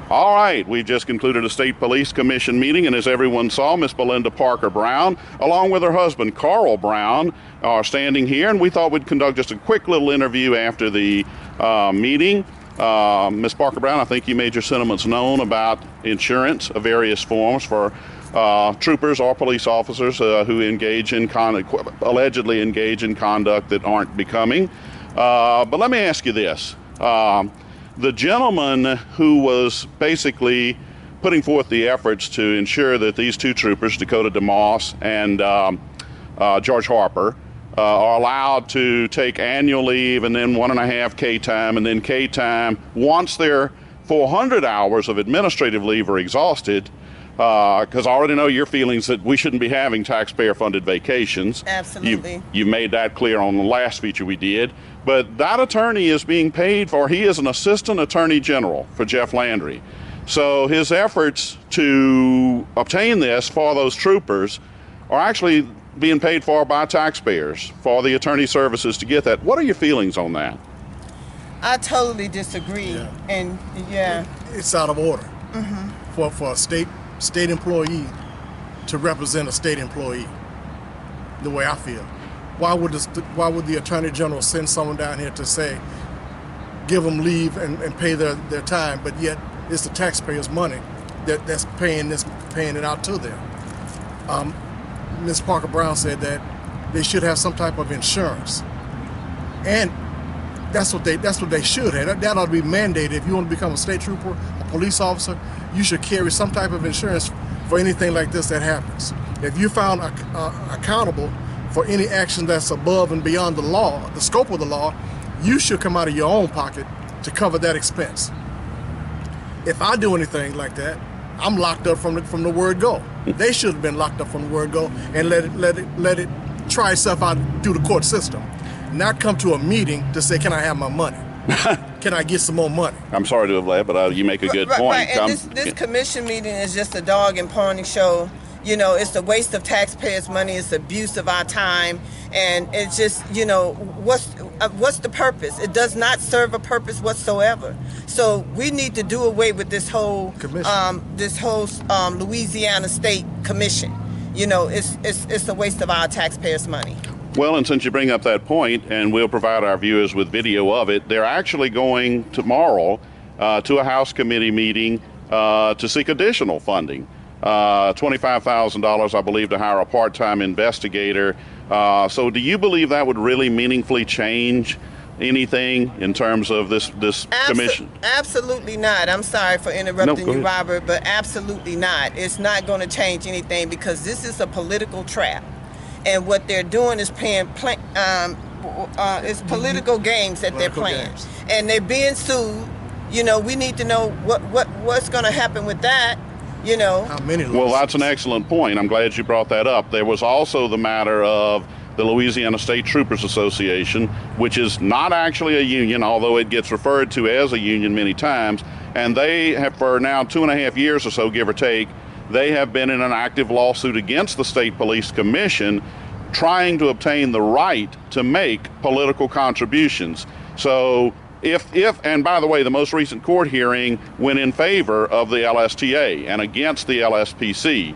All right, we've just concluded a State Police Commission meeting, and as everyone saw, Miss Belinda Parker Brown, along with her husband Carl Brown, are standing here, and we thought we'd conduct just a quick little interview after the meeting. Miss Parker Brown, I think you made your sentiments known about insurance of various forms for troopers or police officers who engage in allegedly engage in conduct that aren't becoming. But let me ask you this. The gentleman who was basically putting forth the efforts to ensure that these two troopers, Dakota DeMoss and George Harper, are allowed to take annual leave and then 1.5 K time and then K time once their 400 hours of administrative leave are exhausted, because I already know your feelings that we shouldn't be having taxpayer-funded vacations. Absolutely. You made that clear on the last feature we did. But that attorney is being paid for, he is an assistant attorney general for Jeff Landry. So his efforts to obtain this for those troopers are actually being paid for by taxpayers for the attorney services to get that. What are your feelings on that? I totally disagree. Yeah. And yeah. It's out of order for a state employee to represent a state employee, the way I feel. Why would the Attorney General send someone down here to say, give them leave and pay their time, but yet it's the taxpayers' money that's paying it out to them? Ms. Parker Brown said that they should have some type of insurance, and that's what they should have. That ought to be mandated. If you want to become a state trooper, a police officer, you should carry some type of insurance for anything like this that happens. If you're found accountable for any action that's above and beyond the law, the scope of the law, you should come out of your own pocket to cover that expense. If I do anything like that, I'm locked up from the word go. They should have been locked up from the word go and let it try itself out through the court system. Not come to a meeting to say, can I have my money? Can I get some more money? I'm sorry to have laughed, but you make a good point. Right. And this commission meeting is just a dog and pony show. You know, it's a waste of taxpayers' money. It's abuse of our time, and it's just, you know, what's the purpose? It does not serve a purpose whatsoever. So we need to do away with this whole Louisiana State Commission. You know, it's a waste of our taxpayers' money. Well, and since you bring up that point, and we'll provide our viewers with video of it, they're actually going tomorrow to a House committee meeting to seek additional funding. $25,000, I believe, to hire a part-time investigator. So do you believe that would really meaningfully change anything in terms of this commission? Absolutely not. I'm sorry for interrupting you, Robert, but absolutely not. It's not going to change anything, because this is a political trap. And what they're doing is it's political games that they're playing. And they're being sued. You know, we need to know what's going to happen with that. You know. How many lawsuits? Well, that's an excellent point. I'm glad you brought that up. There was also the matter of the Louisiana State Troopers Association, which is not actually a union, although it gets referred to as a union many times. And they have, for now 2.5 years or so, give or take, they have been in an active lawsuit against the State Police Commission, trying to obtain the right to make political contributions. So and by the way, the most recent court hearing went in favor of the LSTA and against the LSPC.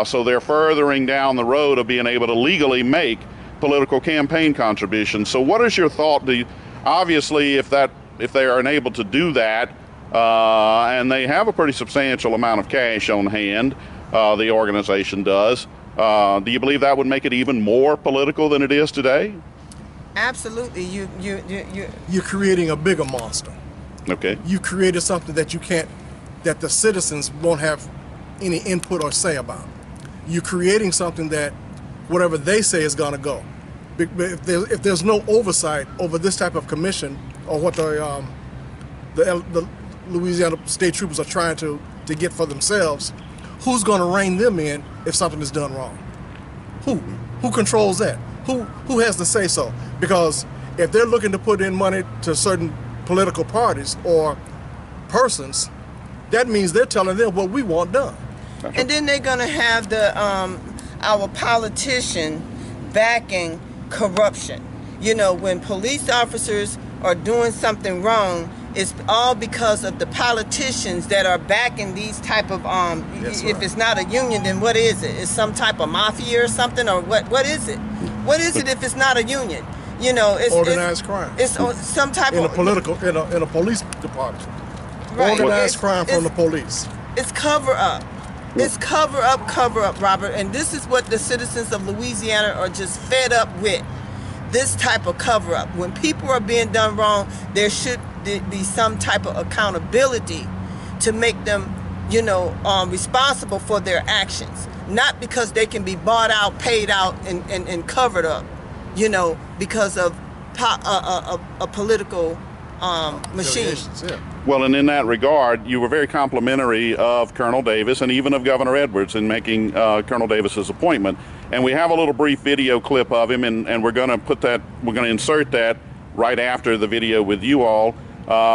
So they're furthering down the road of being able to legally make political campaign contributions. So what is your thought? Obviously, if they are unable to do that, and they have a pretty substantial amount of cash on hand, the organization does, do you believe that would make it even more political than it is today? Absolutely. You're creating a bigger monster. Okay. You created something that the citizens won't have any input or say about. You're creating something that whatever they say is going to go. If there's no oversight over this type of commission, or what the Louisiana State Troopers are trying to get for themselves, who's going to rein them in if something is done wrong? Who controls that? Who has to say so? Because if they're looking to put in money to certain political parties or persons, that means they're telling them what we want done. And then they're going to have our politician backing corruption. You know, when police officers are doing something wrong, It's all because of the politicians that are backing these type of if it's not a union, then what is it? It's some type of mafia or something, or what is it? What is it if it's not a union? It's organized crime. It's some type in of in a police department. right. Organized crime from the police. It's cover up. It's cover up, Robert. And this is what the citizens of Louisiana are just fed up with. This type of cover up. When people are being done wrong, there should be some type of accountability to make them, responsible for their actions. Not because they can be bought out, paid out, and covered up, because of a political machine. Yeah. Well, and in that regard, you were very complimentary of Colonel Davis and even of Governor Edwards in making Colonel Davis's appointment. And we have a little brief video clip of him, and we're going to insert that right after the video with you all,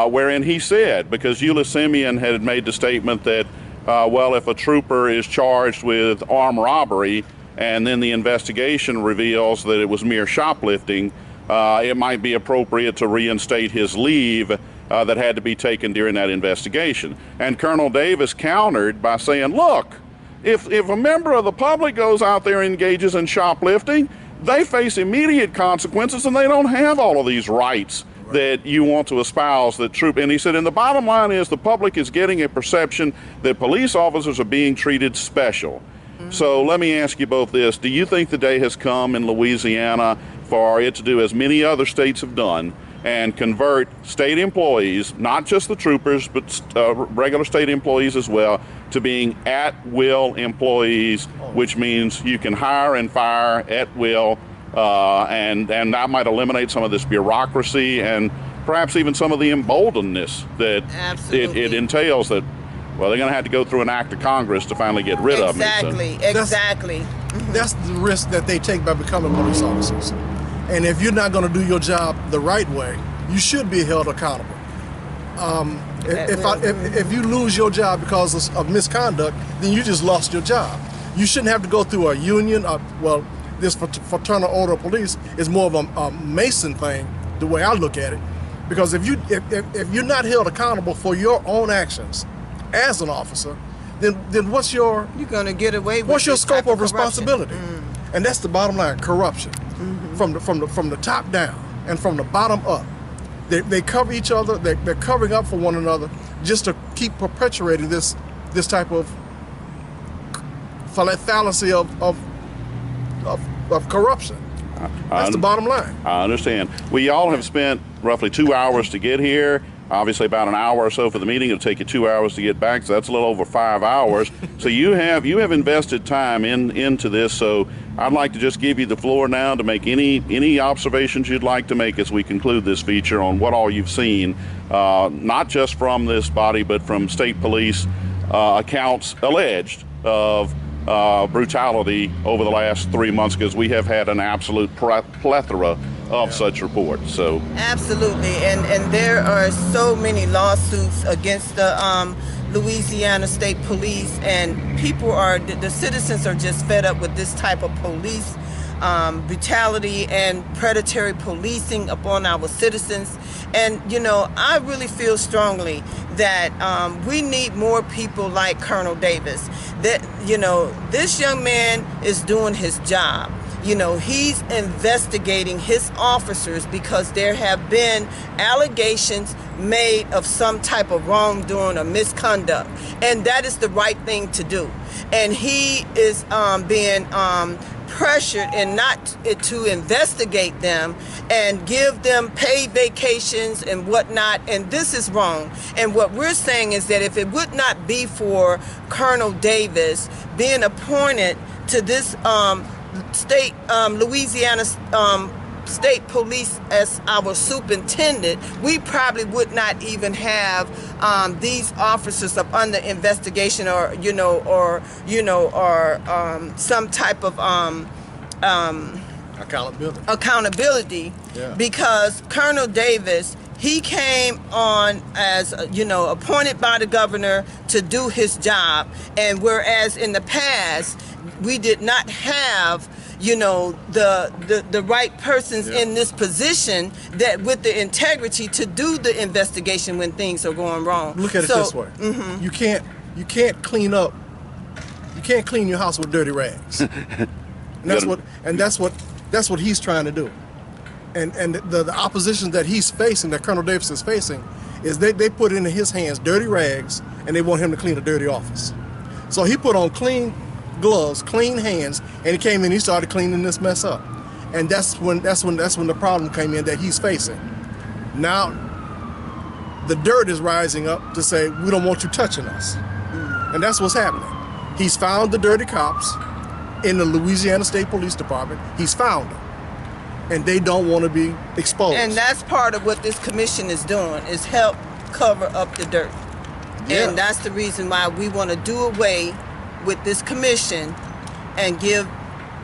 wherein he said, because Eula Simeon had made the statement that, if a trooper is charged with armed robbery and then the investigation reveals that it was mere shoplifting, it might be appropriate to reinstate his leave that had to be taken during that investigation. And Colonel Davis countered by saying, look, if a member of the public goes out there and engages in shoplifting, they face immediate consequences and they don't have all of these rights that you want to espouse that troop. And he said, and the bottom line is the public is getting a perception that police officers are being treated special. So let me ask you both this. Do you think the day has come in Louisiana for it to do as many other states have done and convert state employees, not just the troopers, but regular state employees as well, to being at-will employees, which means you can hire and fire at will, and that might eliminate some of this bureaucracy and perhaps even some of the emboldenedness that it entails that, well, they're going to have to go through an act of Congress to finally get rid of me. Exactly. That's the risk that they take by becoming police officers. And if you're not going to do your job the right way, you should be held accountable. If you lose your job because of misconduct, then you just lost your job. You shouldn't have to go through a union. This fraternal order of police is more of a Mason thing, the way I look at it. Because if you're not held accountable for your own actions as an officer, then what's your scope of responsibility? And that's the bottom line: corruption. From the top down and from the bottom up. They cover each other. They're covering up for one another just to keep perpetuating this type of fallacy of corruption. That's the bottom line. I understand. We all have spent roughly 2 hours to get here. Obviously about an hour or so for the meeting. It'll take you 2 hours to get back, so that's a little over 5 hours. So you have invested time into this, so I'd like to just give you the floor now to make any observations you'd like to make as we conclude this feature on what all you've seen, not just from this body, but from state police accounts alleged of brutality over the last 3 months, because we have had an absolute plethora of such reports. So absolutely, and there are so many lawsuits against the Louisiana State Police, and the citizens are just fed up with this type of police brutality and predatory policing upon our citizens. And I really feel strongly that we need more people like Colonel Davis. That this young man is doing his job. He's investigating his officers because there have been allegations made of some type of wrongdoing or misconduct, and that is the right thing to do. And he is being pressured and not to investigate them and give them paid vacations and whatnot, and this is wrong. And what we're saying is that if it would not be for Colonel Davis being appointed to this state Louisiana State Police as our superintendent, we probably would not even have these officers up under investigation or some type of accountability. Yeah. Because Colonel Davis, he came on as appointed by the governor to do his job, and whereas in the past we did not have you know, the right persons in this position that with the integrity to do the investigation when things are going wrong. Look at it this way. You can't clean up. You can't clean your house with dirty rags. And that's what he's trying to do. And the opposition that he's facing, that Colonel Davis is facing, is they put into his hands dirty rags, and they want him to clean a dirty office. So he put on clean gloves, clean hands, and he came in. He started cleaning this mess up, and that's when the problem came in that he's facing. Now, the dirt is rising up to say we don't want you touching us, and that's what's happening. He's found the dirty cops in the Louisiana State Police Department. He's found them, and they don't want to be exposed. And that's part of what this commission is doing, is help cover up the dirt. Yeah. And that's the reason why we want to do away with this commission and give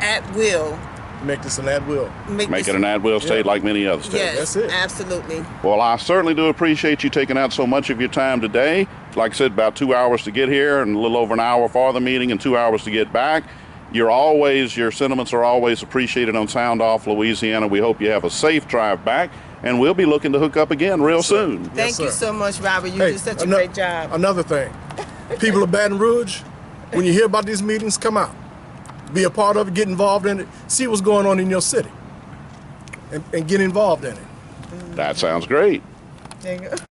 at will. Make this an at will. Make it an at-will state like many other states. Yes, That's it. absolutely. Well, I certainly do appreciate you taking out so much of your time today. Like I said, about 2 hours to get here and a little over an hour for the meeting and 2 hours to get back. Your sentiments are always appreciated on Sound Off Louisiana. We hope you have a safe drive back, and we'll be looking to hook up again real soon. Thank you so much, Robert. You did such a great job. Another thing, people of Baton Rouge, when you hear about these meetings, come out. Be a part of it, get involved in it, see what's going on in your city, and get involved in it. That sounds great. There you go.